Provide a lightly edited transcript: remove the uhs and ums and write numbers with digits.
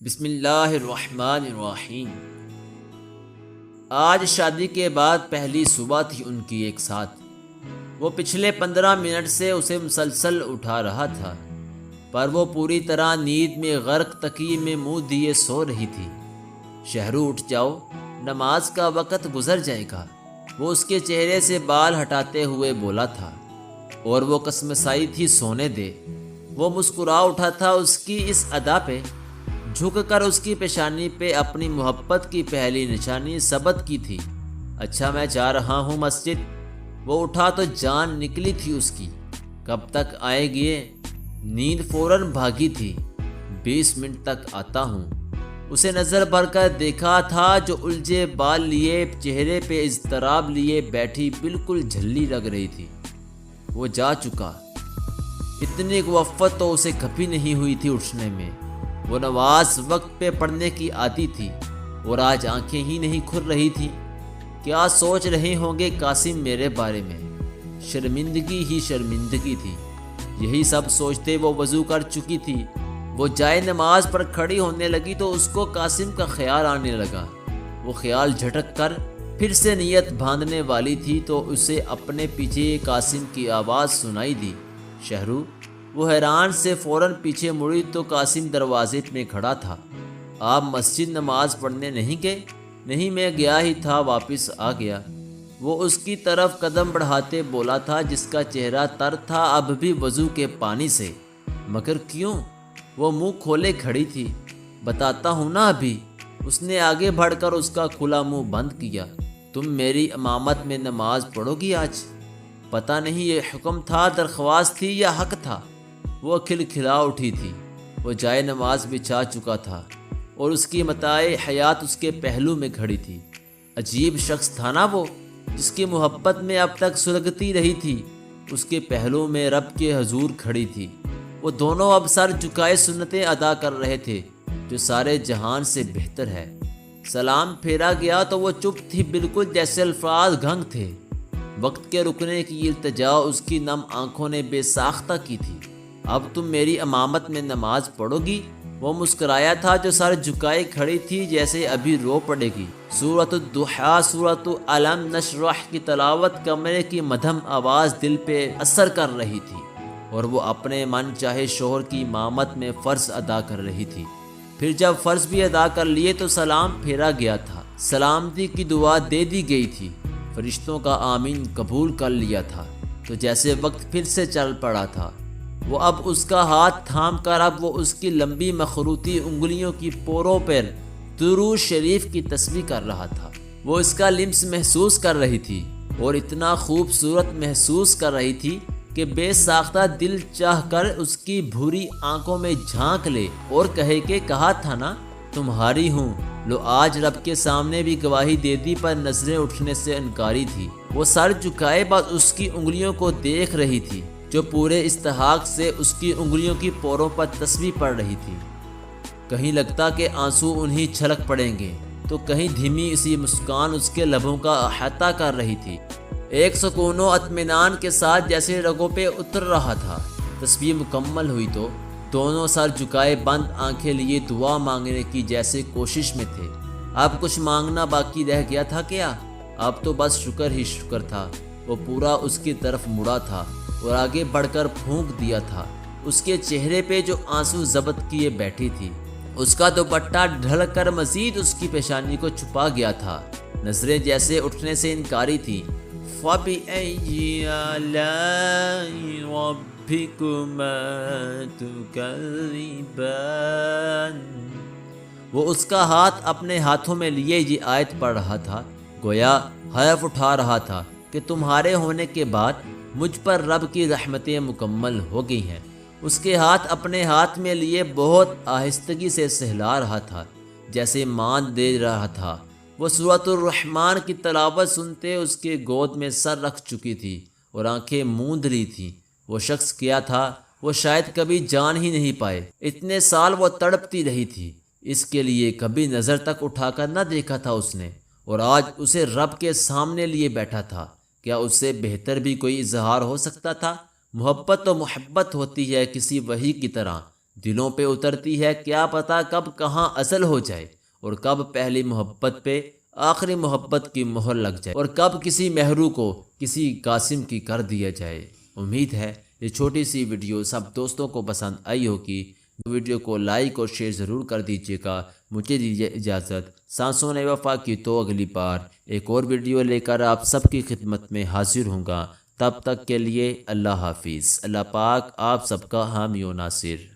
بسم اللہ الرحمن الرحیم۔ آج شادی کے بعد پہلی صبح تھی ان کی ایک ساتھ۔ وہ پچھلے 15 منٹ سے اسے مسلسل اٹھا رہا تھا، پر وہ پوری طرح نیند میں غرق تکیے میں منہ دیے سو رہی تھی۔ شہرو اٹھ جاؤ، نماز کا وقت گزر جائے گا، وہ اس کے چہرے سے بال ہٹاتے ہوئے بولا تھا، اور وہ کسمسائی تھی سونے دے۔ وہ مسکرا اٹھا تھا اس کی اس ادا پہ، جھک کر اس کی پیشانی پہ اپنی محبت کی پہلی نشانی ثبت کی تھی۔ اچھا میں جا رہا ہوں مسجد۔ وہ اٹھا تو جان نکلی تھی اس کی، کب تک آئے گی؟ نیند فوراً بھاگی تھی۔ 20 منٹ تک آتا ہوں۔ اسے نظر بھر کر دیکھا تھا جو الجھے بال لیے، چہرے پہ اضطراب لیے بیٹھی، بالکل جھلی لگ رہی تھی۔ وہ جا چکا۔ اتنی وفت تو اسے کبھی نہیں ہوئی تھی اٹھنے میں۔ وہ نماز وقت پہ پڑھنے کی عادی تھی، اور آج آنکھیں ہی نہیں کھل رہی تھی۔ کیا سوچ رہے ہوں گے قاسم میرے بارے میں؟ شرمندگی ہی شرمندگی تھی۔ یہی سب سوچتے وہ وضو کر چکی تھی۔ وہ جائے نماز پر کھڑی ہونے لگی تو اس کو قاسم کا خیال آنے لگا۔ وہ خیال جھٹک کر پھر سے نیت باندھنے والی تھی تو اسے اپنے پیچھے قاسم کی آواز سنائی دی، شہرو۔ وہ حیران سے فوراً پیچھے مڑی تو قاسم دروازے میں کھڑا تھا۔ آپ مسجد نماز پڑھنے نہیں گئے؟ نہیں، میں گیا ہی تھا، واپس آ گیا۔ وہ اس کی طرف قدم بڑھاتے بولا تھا، جس کا چہرہ تر تھا اب بھی وضو کے پانی سے۔ مگر کیوں؟ وہ منہ کھولے کھڑی تھی۔ بتاتا ہوں نا ابھی۔ اس نے آگے بڑھ کر اس کا کھلا منہ بند کیا۔ تم میری امامت میں نماز پڑھو گی آج؟ پتہ نہیں یہ حکم تھا، درخواست تھی یا حق تھا۔ وہ کھلکھلا اٹھی تھی۔ وہ جائے نماز بچھا چکا تھا، اور اس کی متاع حیات اس کے پہلو میں کھڑی تھی۔ عجیب شخص تھا نا وہ، جس کی محبت میں اب تک سلگتی رہی تھی۔ اس کے پہلو میں رب کے حضور کھڑی تھی۔ وہ دونوں اب سر جھکائے سنتیں ادا کر رہے تھے، جو سارے جہان سے بہتر ہے۔ سلام پھیرا گیا تو وہ چپ تھی، بالکل جیسے الفاظ گھنگ تھے۔ وقت کے رکنے کی التجا اس کی نم آنکھوں نے بے ساختہ کی تھی۔ اب تم میری امامت میں نماز پڑھو گی؟ وہ مسکرایا تھا جو سر جھکائے کھڑی تھی، جیسے ابھی رو پڑے گی۔ سورۃ الضحیٰ، سورۃ الم نشرح کی تلاوت کمرے کی مدھم آواز دل پہ اثر کر رہی تھی، اور وہ اپنے من چاہے شوہر کی امامت میں فرض ادا کر رہی تھی۔ پھر جب فرض بھی ادا کر لیے تو سلام پھیرا گیا تھا، سلامتی کی دعا دے دی گئی تھی، فرشتوں کا آمین قبول کر لیا تھا، تو جیسے وقت پھر سے چل پڑا تھا۔ وہ اب اس کا ہاتھ تھام کر اب وہ اس کی لمبی مخروطی انگلیوں کی پوروں پر درود شریف کی تسبیح کر رہا تھا۔ وہ اس کا لمس محسوس کر رہی تھی، اور اتنا خوبصورت محسوس کر رہی تھی کہ بے ساختہ دل چاہ کر اس کی بھوری آنکھوں میں جھانک لے اور کہے کہ کہا تھا نا تمہاری ہوں۔ لو آج رب کے سامنے بھی گواہی دے دی، پر نظریں اٹھنے سے انکاری تھی۔ وہ سر جھکائے بعد اس کی انگلیوں کو دیکھ رہی تھی، جو پورے استحقاق سے اس کی انگلیوں کی پوروں پر تسبیح پڑھ رہی تھی۔ کہیں لگتا کہ آنسو انہیں چھلک پڑیں گے، تو کہیں دھیمی اسی مسکان اس کے لبوں کا احاطہ کر رہی تھی، ایک سکون و اطمینان کے ساتھ جیسے رگوں پہ اتر رہا تھا۔ تسبیح مکمل ہوئی تو دونوں سر جھکائے بند آنکھیں لیے دعا مانگنے کی جیسے کوشش میں تھے۔ اب کچھ مانگنا باقی رہ گیا تھا کیا؟ اب تو بس شکر ہی شکر تھا۔ وہ پورا اس کی طرف مڑا تھا اور آگے بڑھ کر پھونک دیا تھا۔ اس کے چہرے پہ جو آنسو ضبط کیے بیٹھی تھی، اس کا دوپٹہ ڈھل کر مزید اس کی پیشانی کو چھپا گیا تھا۔ نظریں جیسے اٹھنے سے انکاری تھیں۔ فَبِأَيِّ آلَاءِ رَبِّكُمَا تُكَذِّبَانِ۔ وہ اس کا ہاتھ اپنے ہاتھوں میں لیے یہ آیت پڑھ رہا تھا، گویا حرف اٹھا رہا تھا کہ تمہارے ہونے کے بعد مجھ پر رب کی رحمتیں مکمل ہو گئی ہیں۔ اس کے ہاتھ اپنے ہاتھ میں لیے بہت آہستگی سے سہلا رہا تھا، جیسے مان دے رہا تھا۔ وہ سورۃ الرحمن کی تلاوت سنتے اس کے گود میں سر رکھ چکی تھی اور آنکھیں موند لی تھی۔ وہ شخص کیا تھا وہ شاید کبھی جان ہی نہیں پائے۔ اتنے سال وہ تڑپتی رہی تھی، اس کے لیے کبھی نظر تک اٹھا کر نہ دیکھا تھا اس نے، اور آج اسے رب کے سامنے لیے بیٹھا تھا۔ کیا اس سے بہتر بھی کوئی اظہار ہو سکتا تھا؟ محبت تو محبت ہوتی ہے، کسی وحی کی طرح دلوں پہ اترتی ہے، کیا پتہ کب کہاں اصل ہو جائے، اور کب پہلی محبت پہ آخری محبت کی مہر لگ جائے، اور کب کسی مہرو کو کسی قاسم کی کر دیا جائے۔ امید ہے یہ چھوٹی سی ویڈیو سب دوستوں کو پسند آئی ہوگی۔ ویڈیو کو لائک اور شیئر ضرور کر دیجیے گا۔ مجھے دیجیے اجازت، سانسوں نے وفا کی تو اگلی بار ایک اور ویڈیو لے کر آپ سب کی خدمت میں حاضر ہوں گا۔ تب تک کے لیے اللہ حافظ۔ اللہ پاک آپ سب کا حامی و ناصر۔